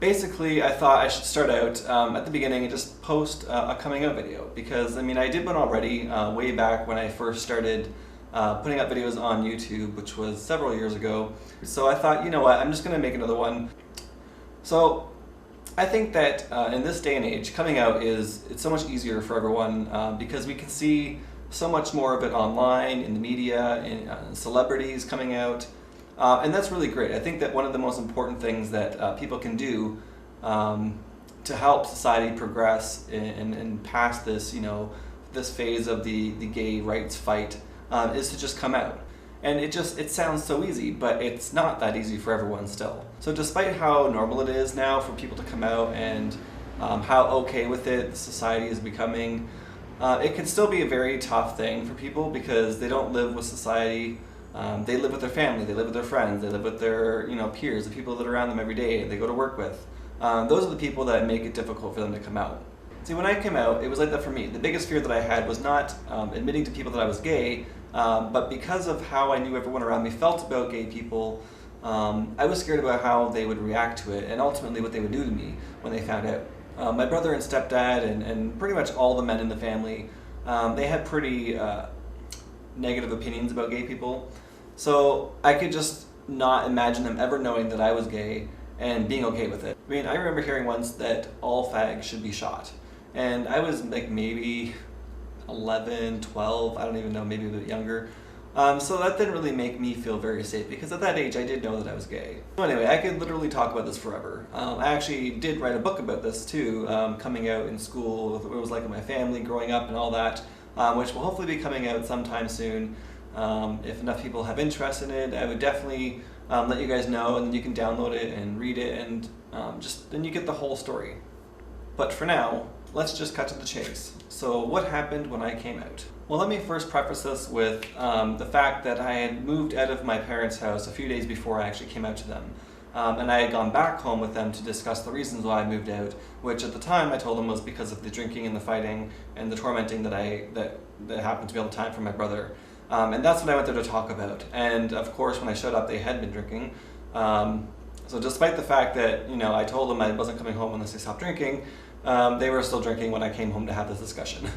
Basically, I thought I should start out at the beginning and just post a coming out video because I mean I did one already way back when I first started putting up videos on YouTube, which was several years ago. So I thought, you know what, I'm just going to make another one. So I think that in this day and age, coming out it's so much easier for everyone because we can see so much more of it online, in the media, in celebrities coming out. And that's really great. I think that one of the most important things that people can do to help society progress and pass this, this phase of the gay rights fight is to just come out. And it sounds so easy, but it's not that easy for everyone still. So despite how normal it is now for people to come out and how okay with it the society is becoming, it can still be a very tough thing for people because they don't live with society. They live with their family, they live with their friends, they live with their peers, the people that are around them every day, they go to work with. Those are the people that make it difficult for them to come out. See, when I came out, it was like that for me. The biggest fear that I had was not admitting to people that I was gay, but because of how I knew everyone around me felt about gay people, I was scared about how they would react to it and ultimately what they would do to me when they found out. My brother and stepdad and pretty much all the men in the family, they had pretty negative opinions about gay people. So I could just not imagine them ever knowing that I was gay and being okay with it. I mean, I remember hearing once that all fags should be shot. And I was like maybe 11, 12, I don't even know, maybe a bit younger. So that didn't really make me feel very safe because at that age I did know that I was gay. So anyway, I could literally talk about this forever. I actually did write a book about this too, coming out in school, what it was like in my family, growing up and all that, which will hopefully be coming out sometime soon. If enough people have interest in it, I would definitely let you guys know, and then you can download it and read it, and then you get the whole story. But for now, let's just cut to the chase. So what happened when I came out? Well, let me first preface this with the fact that I had moved out of my parents' house a few days before I actually came out to them. And I had gone back home with them to discuss the reasons why I moved out, which at the time I told them was because of the drinking and the fighting and the tormenting that happened to me all the time from my brother. And that's what I went there to talk about. And of course, when I showed up, they had been drinking. So despite the fact that, I told them I wasn't coming home unless they stopped drinking, they were still drinking when I came home to have this discussion.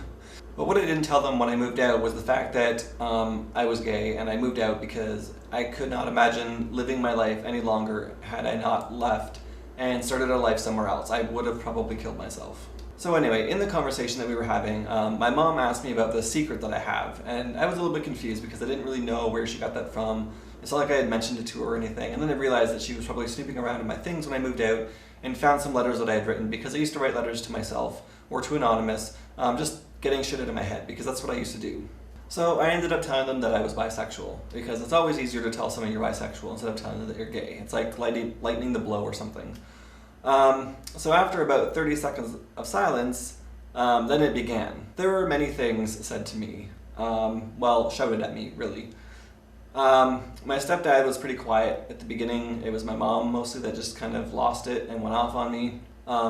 But what I didn't tell them when I moved out was the fact that I was gay, and I moved out because I could not imagine living my life any longer had I not left and started a life somewhere else. I would have probably killed myself. So anyway, in the conversation that we were having, my mom asked me about the secret that I have, and I was a little bit confused because I didn't really know where she got that from. It's not like I had mentioned it to her or anything, and then I realized that she was probably snooping around in my things when I moved out and found some letters that I had written because I used to write letters to myself or to anonymous, just getting shit out of my head because that's what I used to do. So I ended up telling them that I was bisexual because it's always easier to tell someone you're bisexual instead of telling them that you're gay. It's like lightening the blow or something. So after about 30 seconds of silence, then it began. There were many things said to me, shouted at me, really. My stepdad was pretty quiet at the beginning. It was my mom mostly that just kind of lost it and went off on me.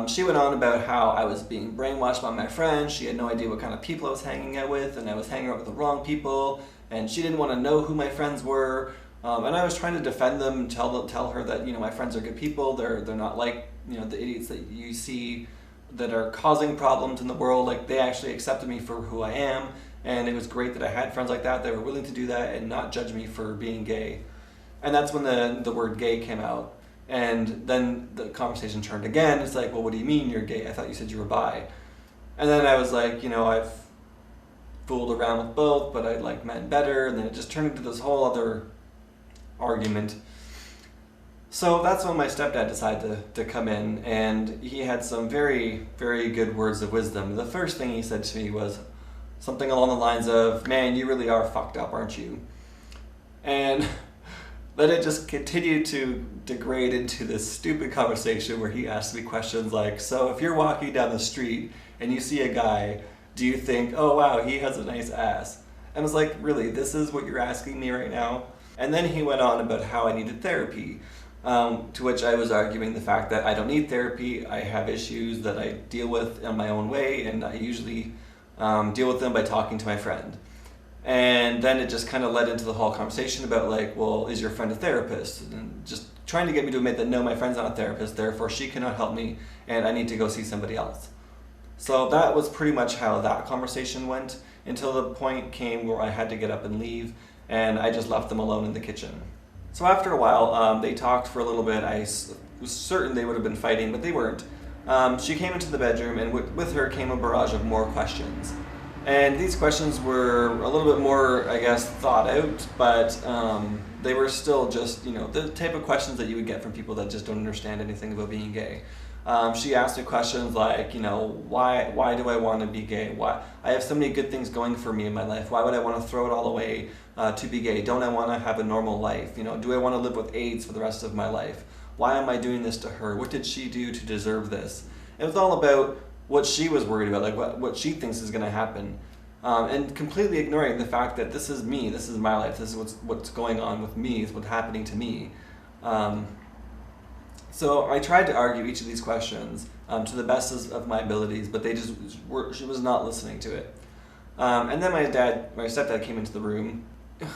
She went on about how I was being brainwashed by my friends. She had no idea what kind of people I was hanging out with, and I was hanging out with the wrong people, and she didn't want to know who my friends were. And I was trying to defend them and tell her that, my friends are good people. They're not like, the idiots that you see that are causing problems in the world. Like, they actually accepted me for who I am, and it was great that I had friends like that. They were willing to do that and not judge me for being gay. And that's when the word gay came out. And then the conversation turned again. It's like, well, what do you mean you're gay? I thought you said you were bi. And then I was like, I've fooled around with both, but I like men better. And then it just turned into this whole other argument. So that's when my stepdad decided to come in, and he had some very, very good words of wisdom. The first thing he said to me was something along the lines of, "Man, you really are fucked up, aren't you?" And then it just continued to degrade into this stupid conversation where he asked me questions like, so if you're walking down the street and you see a guy, do you think, oh wow, he has a nice ass? And I was like, really, this is what you're asking me right now? And then he went on about how I needed therapy, to which I was arguing the fact that I don't need therapy. I have issues that I deal with in my own way, and I usually deal with them by talking to my friend. And then it just kind of led into the whole conversation about like, well, is your friend a therapist? And just trying to get me to admit that no, my friend's not a therapist, therefore she cannot help me, and I need to go see somebody else. So that was pretty much how that conversation went, until the point came where I had to get up and leave, and I just left them alone in the kitchen. So after a while, they talked for a little bit. I was certain they would have been fighting, but they weren't. She came into the bedroom, and with her came a barrage of more questions. And these questions were a little bit more, I guess, thought out, but they were still just, the type of questions that you would get from people that just don't understand anything about being gay. She asked me questions like, why do I want to be gay? Why I have so many good things going for me in my life. Why would I want to throw it all away to be gay? Don't I want to have a normal life? Do I want to live with AIDS for the rest of my life? Why am I doing this to her? What did she do to deserve this? It was all about what she was worried about, like what she thinks is going to happen. And completely ignoring the fact that this is me, this is my life, this is what's going on with me, is what's happening to me. So I tried to argue each of these questions to the best of my abilities, but she was not listening to it. And then my stepdad came into the room.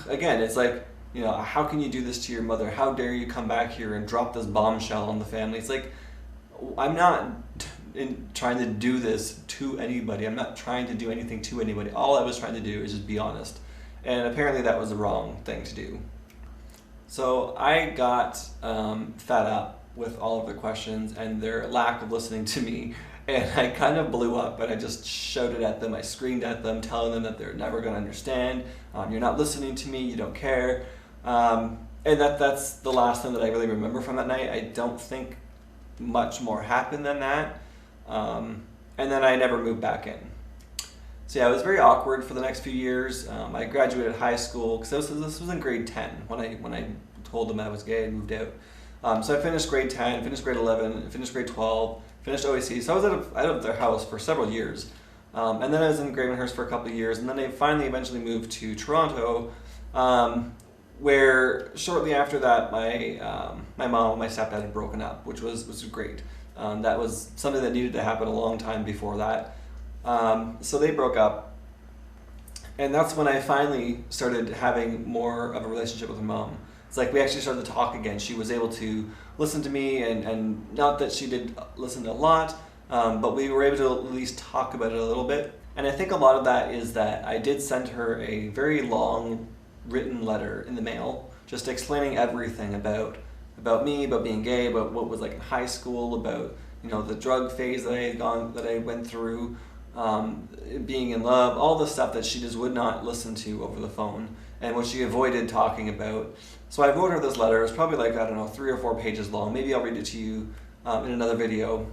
Again, it's like, how can you do this to your mother? How dare you come back here and drop this bombshell on the family? It's like, I'm not trying to do this to anybody. I'm not trying to do anything to anybody. All I was trying to do is just be honest. And apparently that was the wrong thing to do. So I got fed up with all of the questions and their lack of listening to me, and I kind of blew up, and I just shouted at them. I screamed at them, telling them that they're never going to understand. You're not listening to me. You don't care. And that's the last thing that I really remember from that night. I don't think much more happened than that. And then I never moved back in. So yeah, it was very awkward for the next few years. I graduated high school, because this was in grade 10 when I told them I was gay and moved out. So I finished grade 10, finished grade 11, finished grade 12, finished OAC. So I was out of their house for several years. And then I was in Gravenhurst for a couple of years, and then they finally eventually moved to Toronto, where shortly after that my mom and my stepdad had broken up, which was great. That was something that needed to happen a long time before that. So they broke up, and that's when I finally started having more of a relationship with my mom. It's like we actually started to talk again. She was able to listen to me, and not that she did listen a lot, but we were able to at least talk about it a little bit. And I think a lot of that is that I did send her a very long written letter in the mail, just explaining everything about me, about being gay, about what was like in high school, about the drug phase that I went through, being in love, all the stuff that she just would not listen to over the phone, and what she avoided talking about. So I wrote her this letter. It was probably like, 3 or 4 pages long. Maybe I'll read it to you in another video.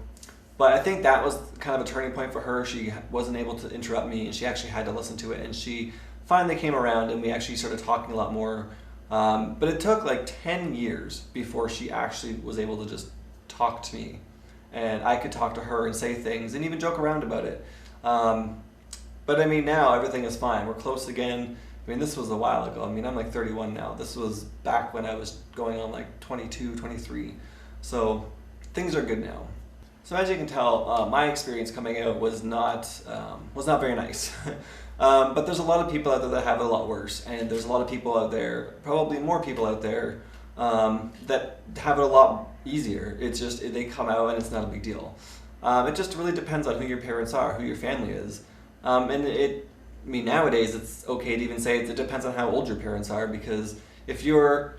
But I think that was kind of a turning point for her. She wasn't able to interrupt me, and she actually had to listen to it. And she finally came around, and we actually started talking a lot more. But it took like 10 years before she actually was able to just talk to me. And I could talk to her and say things and even joke around about it. But I mean, now everything is fine. We're close again. I mean, this was a while ago. I mean, I'm like 31 now. This was back when I was going on like 22, 23. So things are good now. So as you can tell, my experience coming out was not very nice. But there's a lot of people out there that have it a lot worse, and there's a lot of people out there, probably more people out there, that have it a lot easier. It's just they come out and it's not a big deal. It just really depends on who your parents are, who your family is, nowadays it's okay to even say it depends on how old your parents are, because if you're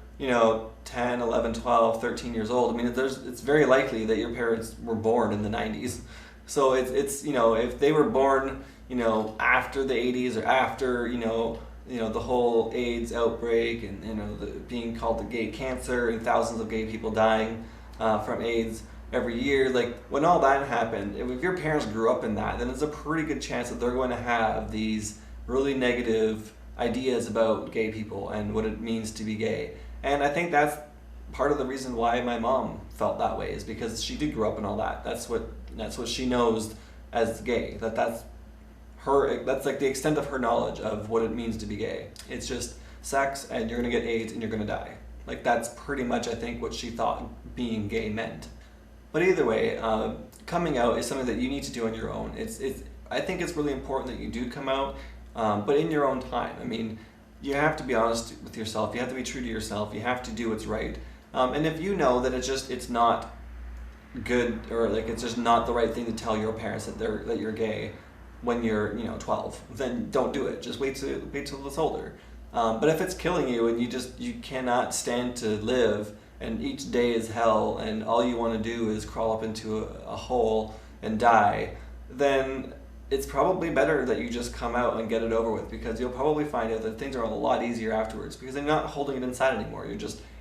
10, 11, 12, 13 years old, it's very likely that your parents were born in the 90s. So it's if they were born after the 80s, or after the whole AIDS outbreak, and being called the gay cancer, and thousands of gay people dying from AIDS every year, like when all that happened, if your parents grew up in that, then it's a pretty good chance that they're going to have these really negative ideas about gay people and what it means to be gay. And I think that's part of the reason why my mom felt that way, is because she did grow up in all that. That's what she knows as gay. That's like the extent of her knowledge of what it means to be gay. It's just sex, and you're gonna get AIDS, and you're gonna die. Like that's pretty much, I think, what she thought being gay meant. But either way, coming out is something that you need to do on your own. I think it's really important that you do come out, but in your own time. You have to be honest with yourself. You have to be true to yourself. You have to do what's right. And if you know that it's not good, or like it's just not the right thing to tell your parents that you're gay when you're 12, then don't do it. Just wait till it's older. But if it's killing you and you cannot stand to live, and each day is hell, and all you want to do is crawl up into a hole and die, then it's probably better that you just come out and get it over with, because you'll probably find out that things are a lot easier afterwards, because they're not holding it inside anymore.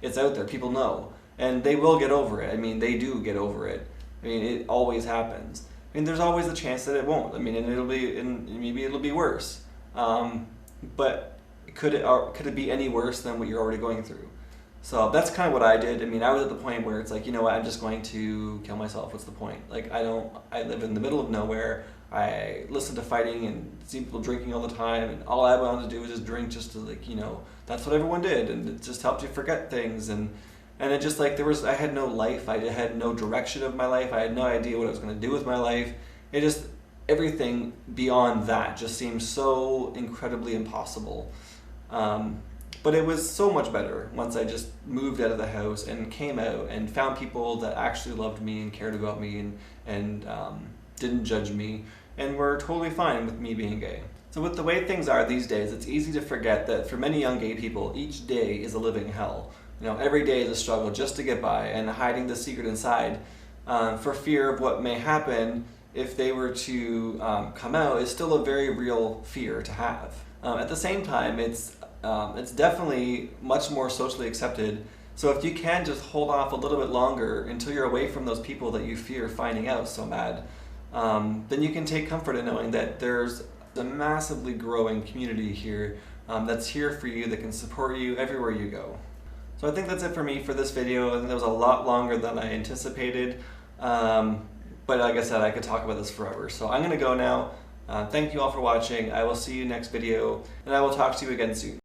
It's out there, people know, and they will get over it. I mean, they do get over it. I mean, it always happens. I mean, there's always the chance that it won't. I mean, and maybe it'll be worse. But could it be any worse than what you're already going through? So that's kind of what I did. I mean, I was at the point where it's like, you know what, I'm just going to kill myself. What's the point? Like, I live in the middle of nowhere. I listen to fighting and see people drinking all the time, and all I wanted to do was just drink, just to, like, that's what everyone did, and it just helped you forget things, and it just, like, I had no life. I had no direction of my life. I had no idea what I was going to do with my life. Everything beyond that just seemed so incredibly impossible. But it was so much better once I just moved out of the house and came out and found people that actually loved me and cared about me and didn't judge me and were totally fine with me being gay. So with the way things are these days, it's easy to forget that for many young gay people, each day is a living hell. Every day is a struggle just to get by, and hiding the secret inside for fear of what may happen if they were to come out is still a very real fear to have. At the same time, it's definitely much more socially accepted. So if you can just hold off a little bit longer until you're away from those people that you fear finding out so bad, then you can take comfort in knowing that there's a massively growing community here that's here for you, that can support you everywhere you go. So I think that's it for me for this video. I think that was a lot longer than I anticipated. But like I said, I could talk about this forever. So I'm gonna go now. Thank you all for watching. I will see you next video, and I will talk to you again soon.